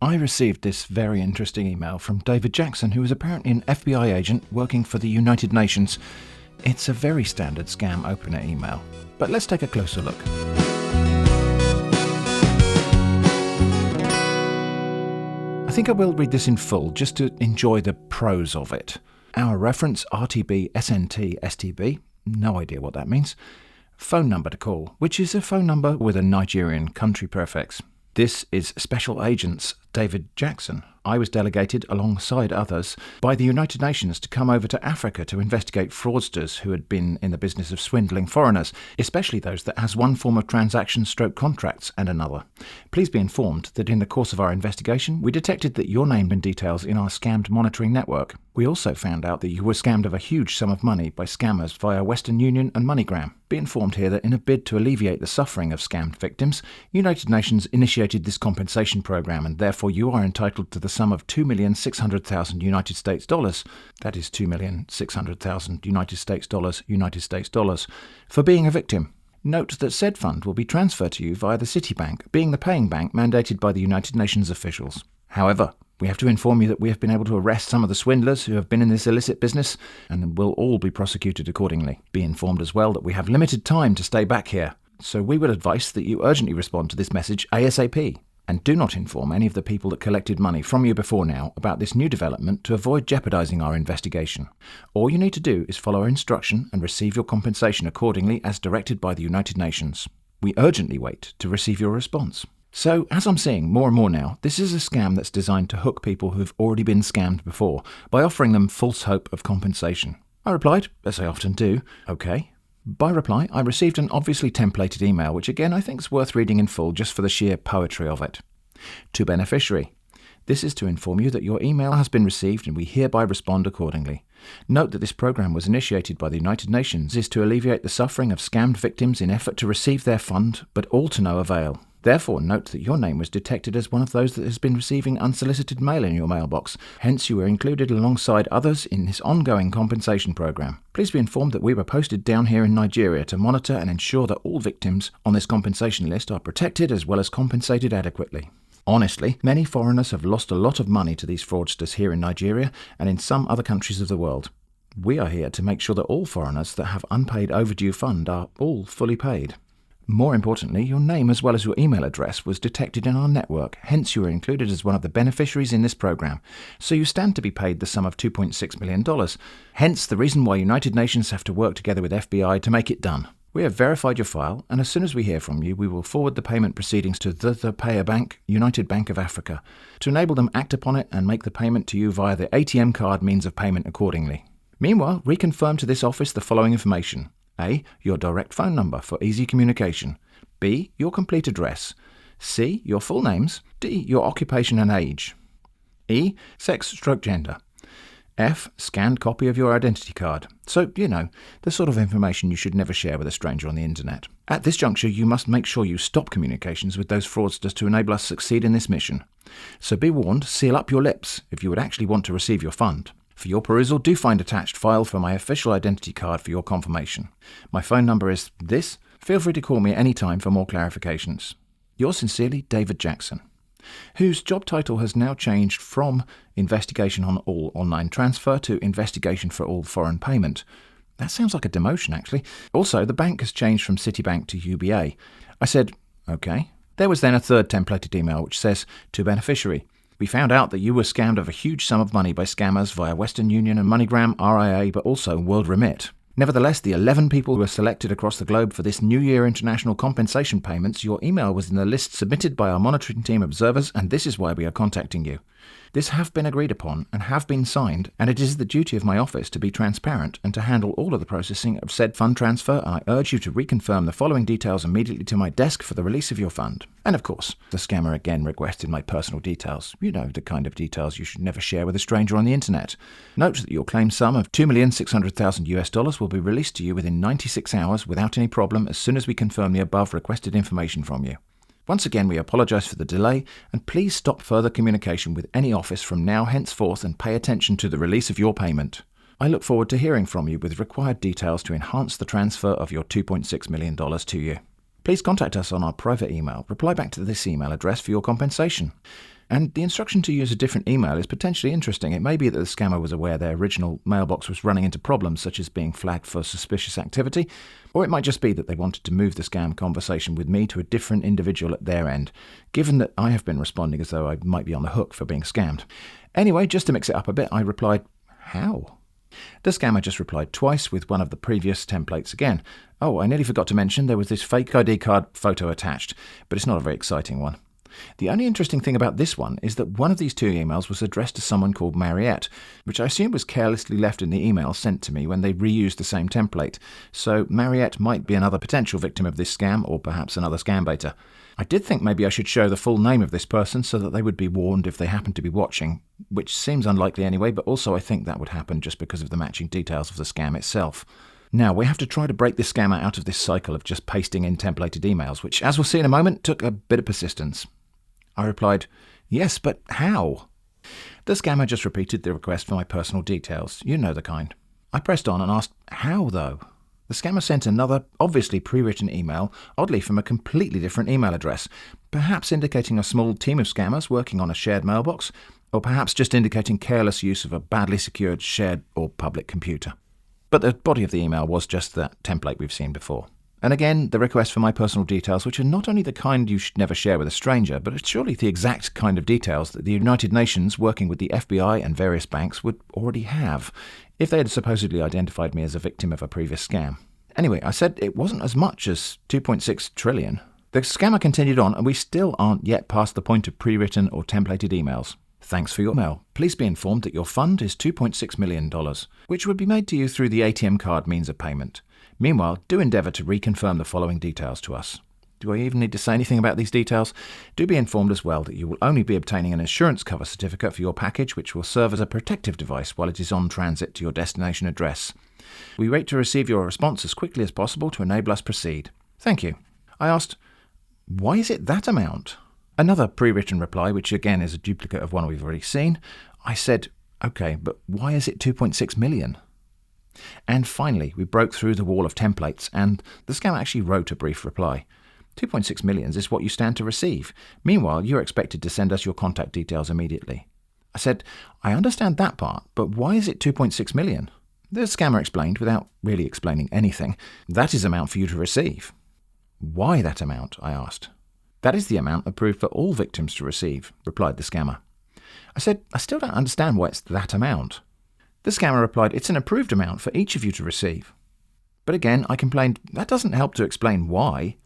I received this very interesting email from David Jackson, who is apparently an FBI agent working for the United Nations. It's a very standard scam opener email, but let's take a closer look. I think I will read this in full just to enjoy the prose of it. Our reference RTB SNT STB, no idea what that means. Phone number to call, which is a phone number with a Nigerian country prefix. This is Special Agents David Jackson. I was delegated, alongside others, by the United Nations to come over to Africa to investigate fraudsters who had been in the business of swindling foreigners, especially those that has one form of transaction stroke contracts and another. Please be informed that in the course of our investigation, we detected that your name and details in our scammed monitoring network. We also found out that you were scammed of a huge sum of money by scammers via Western Union and MoneyGram. Be informed here that in a bid to alleviate the suffering of scammed victims, United Nations initiated this compensation program, and therefore you are entitled to the sum of $2,600,000 United States dollars. That is $2,600,000 United States dollars for being a victim. Note that said fund will be transferred to you via the Citibank, being the paying bank mandated by the United Nations officials. However, we have to inform you that we have been able to arrest some of the swindlers who have been in this illicit business and will all be prosecuted accordingly. Be informed as well that we have limited time to stay back here, so we would advise that you urgently respond to this message ASAP. And do not inform any of the people that collected money from you before now about this new development to avoid jeopardising our investigation. All you need to do is follow our instruction and receive your compensation accordingly as directed by the United Nations. We urgently wait to receive your response. So, as I'm seeing more and more now, this is a scam that's designed to hook people who've already been scammed before by offering them false hope of compensation. I replied, as I often do, okay. By reply, I received an obviously templated email, which again I think is worth reading in full just for the sheer poetry of it. To beneficiary. This is to inform you that your email has been received and we hereby respond accordingly. Note that this program was initiated by the United Nations is to alleviate the suffering of scammed victims in effort to receive their fund, but all to no avail. Therefore, note that your name was detected as one of those that has been receiving unsolicited mail in your mailbox. Hence, you were included alongside others in this ongoing compensation program. Please be informed that we were posted down here in Nigeria to monitor and ensure that all victims on this compensation list are protected as well as compensated adequately. Honestly, many foreigners have lost a lot of money to these fraudsters here in Nigeria and in some other countries of the world. We are here to make sure that all foreigners that have unpaid overdue fund are all fully paid. More importantly, your name as well as your email address was detected in our network, hence you were included as one of the beneficiaries in this program, so you stand to be paid the sum of $2.6 million. Hence the reason why United Nations have to work together with FBI to make it done. We have verified your file, and as soon as we hear from you, we will forward the payment proceedings to the payer bank, United Bank of Africa, to enable them act upon it and make the payment to you via the ATM card means of payment accordingly. Meanwhile, reconfirm to this office the following information. A. Your direct phone number for easy communication. B. Your complete address. C. Your full names. D. Your occupation and age. E. Sex/gender. F. Scanned copy of your identity card. So, the sort of information you should never share with a stranger on the internet. At this juncture, you must make sure you stop communications with those fraudsters to enable us to succeed in this mission. So be warned, seal up your lips if you would actually want to receive your fund. For your perusal, do find attached file for my official identity card for your confirmation. My phone number is this. Feel free to call me at any time for more clarifications. Yours sincerely, David Jackson, whose job title has now changed from Investigation on All Online Transfer to Investigation for All Foreign Payment. That sounds like a demotion, actually. Also, the bank has changed from Citibank to UBA. I said, okay. There was then a third templated email which says, to beneficiary. We found out that you were scammed of a huge sum of money by scammers via Western Union and MoneyGram, RIA, but also World Remit. Nevertheless, the 11 people who were selected across the globe for this New Year international compensation payments, your email was in the list submitted by our monitoring team observers, and this is why we are contacting you. This have been agreed upon and have been signed, and it is the duty of my office to be transparent and to handle all of the processing of said fund transfer, and I urge you to reconfirm the following details immediately to my desk for the release of your fund. And of course, the scammer again requested my personal details. The kind of details you should never share with a stranger on the internet. Note that your claimed sum of $2,600,000 will be released to you within 96 hours without any problem as soon as we confirm the above requested information from you. Once again, we apologise for the delay, and please stop further communication with any office from now henceforth and pay attention to the release of your payment. I look forward to hearing from you with required details to enhance the transfer of your $2.6 million to you. Please contact us on our private email. Reply back to this email address for your compensation. And the instruction to use a different email is potentially interesting. It may be that the scammer was aware their original mailbox was running into problems such as being flagged for suspicious activity, or it might just be that they wanted to move the scam conversation with me to a different individual at their end, given that I have been responding as though I might be on the hook for being scammed. Anyway, just to mix it up a bit, I replied, "How?" The scammer just replied twice with one of the previous templates again. Oh, I nearly forgot to mention there was this fake ID card photo attached, but it's not a very exciting one. The only interesting thing about this one is that one of these two emails was addressed to someone called Mariette, which I assume was carelessly left in the email sent to me when they reused the same template. So Mariette might be another potential victim of this scam, or perhaps another scambaiter. I did think maybe I should show the full name of this person so that they would be warned if they happened to be watching, which seems unlikely anyway, but also I think that would happen just because of the matching details of the scam itself. Now, we have to try to break this scammer out of this cycle of just pasting in templated emails, which, as we'll see in a moment, took a bit of persistence. I replied, "Yes, but how?" The scammer just repeated the request for my personal details. You know the kind. I pressed on and asked, "How, though?" The scammer sent another, obviously pre-written email, oddly from a completely different email address, perhaps indicating a small team of scammers working on a shared mailbox, or perhaps just indicating careless use of a badly secured shared or public computer. But the body of the email was just that template we've seen before. And again, the request for my personal details, which are not only the kind you should never share with a stranger, but it's surely the exact kind of details that the United Nations, working with the FBI and various banks, would already have, if they had supposedly identified me as a victim of a previous scam. Anyway, I said it wasn't as much as 2.6 trillion. The scammer continued on, and we still aren't yet past the point of pre-written or templated emails. Thanks for your mail. Please be informed that your fund is $2.6 million, which would be made to you through the ATM card means of payment. Meanwhile, do endeavour to reconfirm the following details to us. Do I even need to say anything about these details? Do be informed as well that you will only be obtaining an insurance cover certificate for your package, which will serve as a protective device while it is on transit to your destination address. We wait to receive your response as quickly as possible to enable us proceed. Thank you. I asked, "Why is it that amount?" Another pre-written reply, which again is a duplicate of one we've already seen. I said, "Okay, but why is it 2.6 million? And finally, we broke through the wall of templates, and the scammer actually wrote a brief reply. 2.6 million is what you stand to receive. Meanwhile, you're expected to send us your contact details immediately. I said, "I understand that part, but why is it 2.6 million? The scammer explained, without really explaining anything, "That is the amount for you to receive." "Why that amount?" I asked. "That is the amount approved for all victims to receive," replied the scammer. I said, "I still don't understand why it's that amount." The scammer replied, "It's an approved amount for each of you to receive." But again, I complained, "That doesn't help to explain why."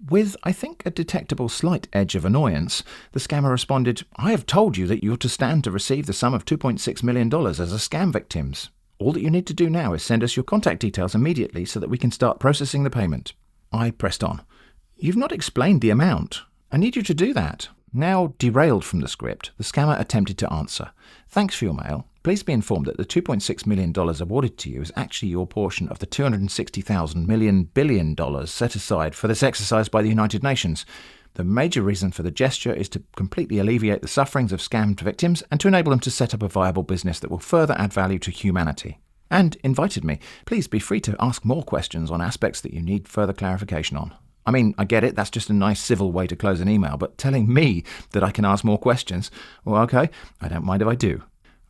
With, I think, a detectable slight edge of annoyance, the scammer responded, "I have told you that you're to stand to receive the sum of $2.6 million as a scam victims. All that you need to do now is send us your contact details immediately so that we can start processing the payment." I pressed on. "You've not explained the amount. I need you to do that." Now derailed from the script, the scammer attempted to answer. "Thanks for your mail. Please be informed that the $2.6 million awarded to you is actually your portion of the $260,000 billion set aside for this exercise by the United Nations. The major reason for the gesture is to completely alleviate the sufferings of scammed victims and to enable them to set up a viable business that will further add value to humanity." And invited me, "Please be free to ask more questions on aspects that you need further clarification on." I mean, I get it, that's just a nice civil way to close an email, but telling me that I can ask more questions, well, okay, I don't mind if I do.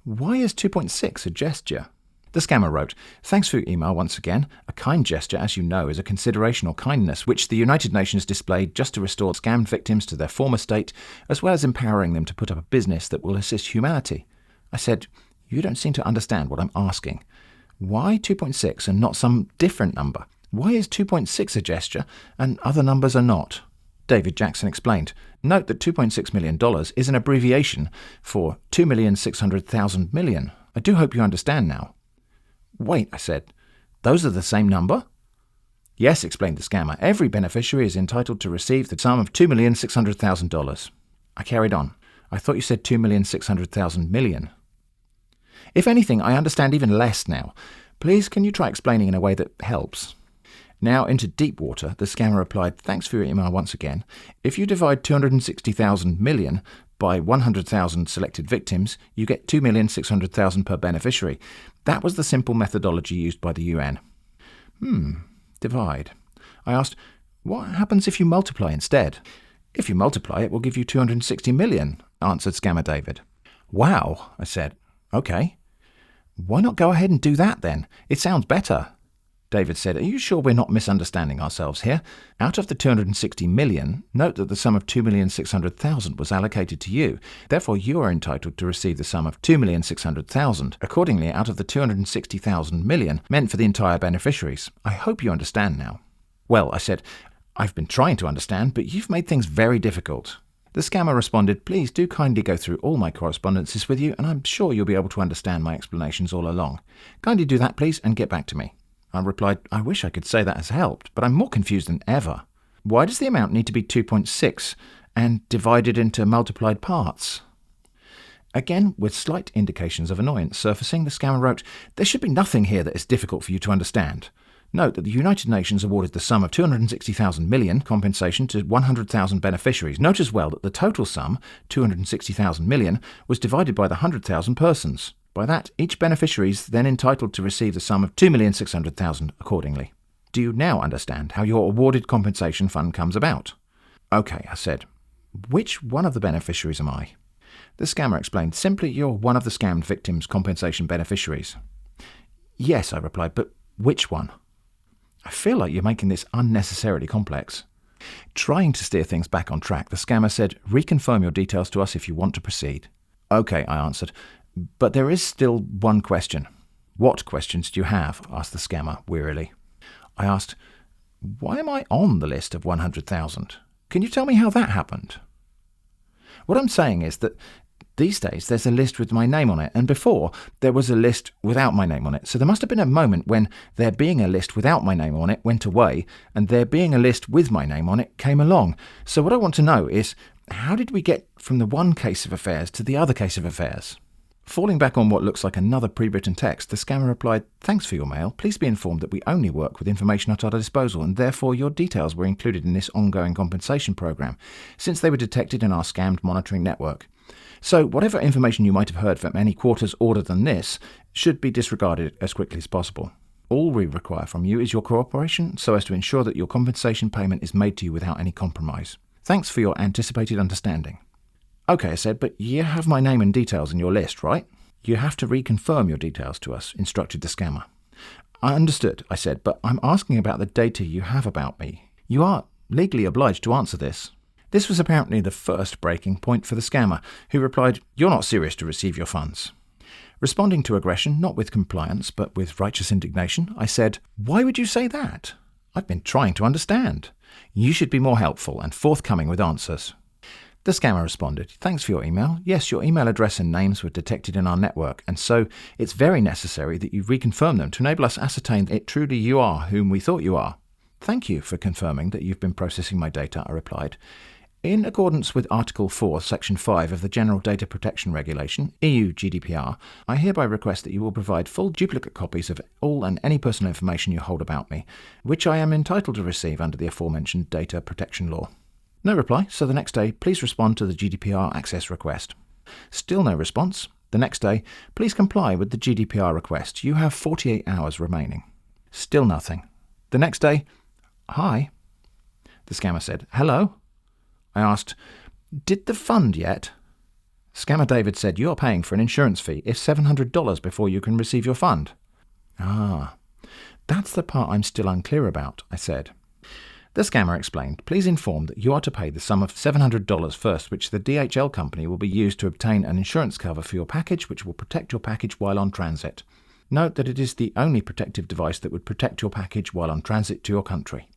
Why is 2.6 a gesture? The scammer wrote, "Thanks for your email once again. A kind gesture, as you know, is a consideration or kindness which the United Nations displayed just to restore scammed victims to their former state, as well as empowering them to put up a business that will assist humanity." I said, "You don't seem to understand what I'm asking. Why 2.6 and not some different number? Why is 2.6 a gesture and other numbers are not?" David Jackson explained, "Note that $2.6 million is an abbreviation for 2,600,000 million. I do hope you understand now." "Wait," I said, "those are the same number?" "Yes," explained the scammer. "Every beneficiary is entitled to receive the sum of $2,600,000. I carried on. "I thought you said 2,600,000 million. If anything, I understand even less now. Please, can you try explaining in a way that helps?" Now into deep water, the scammer replied, "Thanks for your email once again. If you divide 260,000 million by 100,000 selected victims, you get 2,600,000 per beneficiary. That was the simple methodology used by the UN." Divide. I asked, "What happens if you multiply instead?" If you multiply, it will give you 260 million, answered Scammer David. Wow, I said. Okay. Why not go ahead and do that then? It sounds better. David said, are you sure we're not misunderstanding ourselves here? Out of the 260 million, note that the sum of 2,600,000 was allocated to you. Therefore, you are entitled to receive the sum of 2,600,000. Accordingly, out of the 260,000 million meant for the entire beneficiaries. I hope you understand now. Well, I said, I've been trying to understand, but you've made things very difficult. The scammer responded, please do kindly go through all my correspondences with you, and I'm sure you'll be able to understand my explanations all along. Kindly do that, please, and get back to me. I replied, I wish I could say that has helped, but I'm more confused than ever. Why does the amount need to be 2.6 and divided into multiplied parts? Again, with slight indications of annoyance surfacing, the scammer wrote, there should be nothing here that is difficult for you to understand. Note that the United Nations awarded the sum of 260,000 million compensation to 100,000 beneficiaries. Note as well that the total sum, 260,000 million, was divided by the 100,000 persons. By that, each beneficiary is then entitled to receive the sum of 2,600,000 accordingly. Do you now understand how your awarded compensation fund comes about? Okay, I said. Which one of the beneficiaries am I? The scammer explained, simply you're one of the scammed victims' compensation beneficiaries. Yes, I replied, but which one? I feel like you're making this unnecessarily complex. Trying to steer things back on track, the scammer said, reconfirm your details to us if you want to proceed. Okay, I answered. But there is still one question. What questions do you have? Asked the scammer wearily. I asked, why am I on the list of 100,000? Can you tell me how that happened? What I'm saying is that these days there's a list with my name on it, and before there was a list without my name on it. So there must have been a moment when there being a list without my name on it went away, and there being a list with my name on it came along. So what I want to know is, how did we get from the one case of affairs to the other case of affairs? Falling back on what looks like another pre-written text, the scammer replied, thanks for your mail. Please be informed that we only work with information at our disposal, and therefore your details were included in this ongoing compensation program, since they were detected in our scammed monitoring network. So whatever information you might have heard from any quarters order than this should be disregarded as quickly as possible. All we require from you is your cooperation so as to ensure that your compensation payment is made to you without any compromise. Thanks for your anticipated understanding. Okay, I said, but you have my name and details in your list, right? You have to reconfirm your details to us, instructed the scammer. I understood, I said, but I'm asking about the data you have about me. You are legally obliged to answer this. This was apparently the first breaking point for the scammer, who replied, you're not serious to receive your funds. Responding to aggression, not with compliance, but with righteous indignation, I said, why would you say that? I've been trying to understand. You should be more helpful and forthcoming with answers. The scammer responded, thanks for your email. Yes, your email address and names were detected in our network, and so it's very necessary that you reconfirm them to enable us ascertain that truly you are whom we thought you are. Thank you for confirming that you've been processing my data, I replied. In accordance with Article 4, Section 5 of the General Data Protection Regulation, EU GDPR, I hereby request that you will provide full duplicate copies of all and any personal information you hold about me, which I am entitled to receive under the aforementioned data protection law. No reply, so the next day, please respond to the GDPR access request. Still no response. The next day, please comply with the GDPR request. You have 48 hours remaining. Still nothing. The next day, hi. The scammer said, hello. I asked, did the fund yet? Scammer David said, you are paying for an insurance fee if $700 before you can receive your fund. Ah, that's the part I'm still unclear about, I said. The scammer explained, please inform that you are to pay the sum of $700 first, which the DHL company will be used to obtain an insurance cover for your package, which will protect your package while on transit. Note that it is the only protective device that would protect your package while on transit to your country.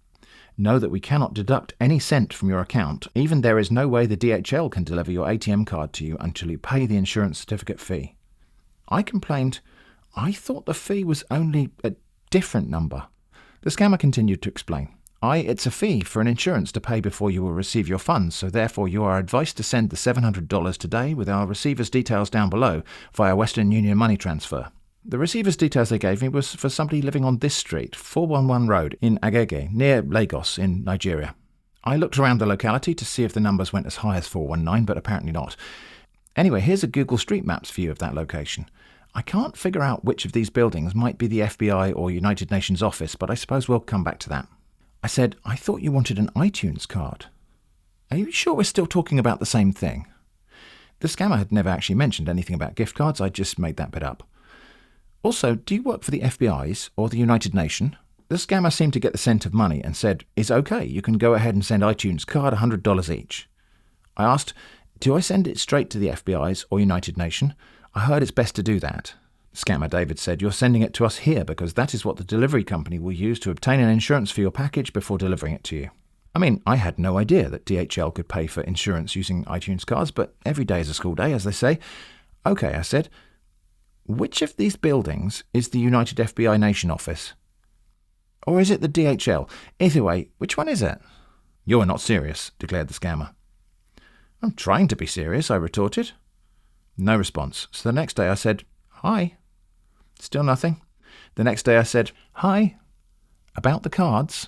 Know that we cannot deduct any cent from your account. Even there is no way the DHL can deliver your ATM card to you until you pay the insurance certificate fee. I complained, I thought the fee was only a different number. The scammer continued to explain. It's a fee for an insurance to pay before you will receive your funds, so therefore you are advised to send the $700 today with our receiver's details down below via Western Union money transfer. The receiver's details they gave me was for somebody living on this street, 411 Road, in Agege, near Lagos, in Nigeria. I looked around the locality to see if the numbers went as high as 419, but apparently not. Anyway, here's a Google Street Maps view of that location. I can't figure out which of these buildings might be the FBI or United Nations office, but I suppose we'll come back to that. I said, I thought you wanted an iTunes card. Are you sure we're still talking about the same thing? The scammer had never actually mentioned anything about gift cards. I just made that bit up. Also, do you work for the FBI's or the United Nations? The scammer seemed to get the scent of money and said, "It's okay, you can go ahead and send iTunes card $100 each." I asked, "Do I send it straight to the FBI's or United Nations? I heard it's best to do that." Scammer David said, "You're sending it to us here because that is what the delivery company will use to obtain an insurance for your package before delivering it to you." I mean, I had no idea that DHL could pay for insurance using iTunes cards, but every day is a school day, as they say. "Okay," I said. "Which of these buildings is the United FBI Nation office? Or is it the DHL? Either way, which one is it?" "You're not serious," declared the scammer. "I'm trying to be serious," I retorted. No response. So the next day I said, "Hi." Still nothing. The next day I said, "Hi. About the cards?"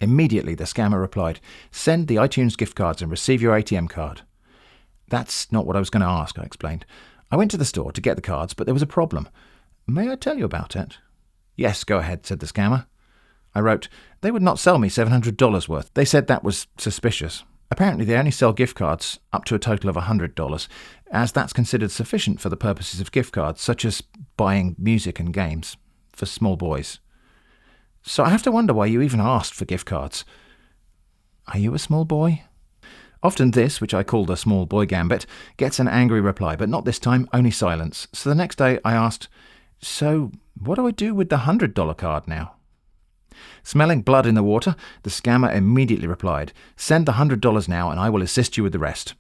Immediately the scammer replied, "Send the iTunes gift cards and receive your ATM card." "That's not what I was going to ask," I explained. "I went to the store to get the cards, but there was a problem. May I tell you about it?" "Yes, go ahead," said the scammer. I wrote, "They would not sell me $700 worth. They said that was suspicious. Apparently they only sell gift cards up to a total of $100, as that's considered sufficient for the purposes of gift cards, such as buying music and games for small boys. So I have to wonder why you even asked for gift cards. Are you a small boy?" Often this, which I called a small boy gambit, gets an angry reply, but not this time, only silence. So the next day I asked, "So what do I do with the $100 card now?" Smelling blood in the water, the scammer immediately replied, "Send the $100 now and I will assist you with the rest."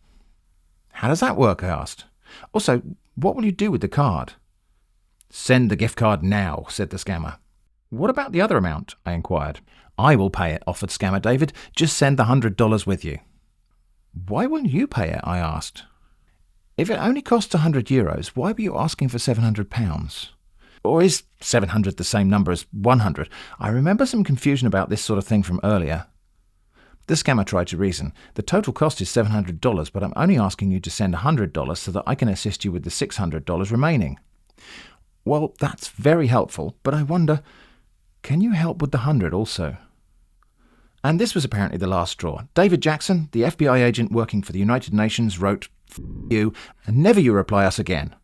"How does that work?" I asked. "Also, what will you do with the card?" "Send the gift card now," said the scammer. "What about the other amount?" I inquired. "I will pay it," offered Scammer David. "Just send the $100 with you." "Why will you pay it?" I asked. "If it only costs €100, why were you asking for £700? Or is 700 the same number as 100? I remember some confusion about this sort of thing from earlier." The scammer tried to reason. "The total cost is $700, but I'm only asking you to send $100 so that I can assist you with the $600 remaining." "Well, that's very helpful, but I wonder, can you help with the 100 also?" And this was apparently the last straw. David Jackson, the FBI agent working for the United Nations, wrote, "F you, and never you reply us again."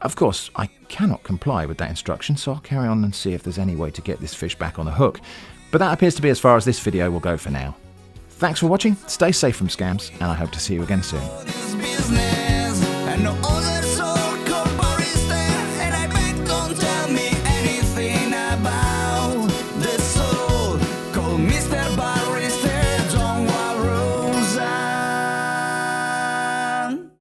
Of course, I cannot comply with that instruction, so I'll carry on and see if there's any way to get this fish back on the hook. But that appears to be as far as this video will go for now. Thanks for watching, stay safe from scams, and I hope to see you again soon.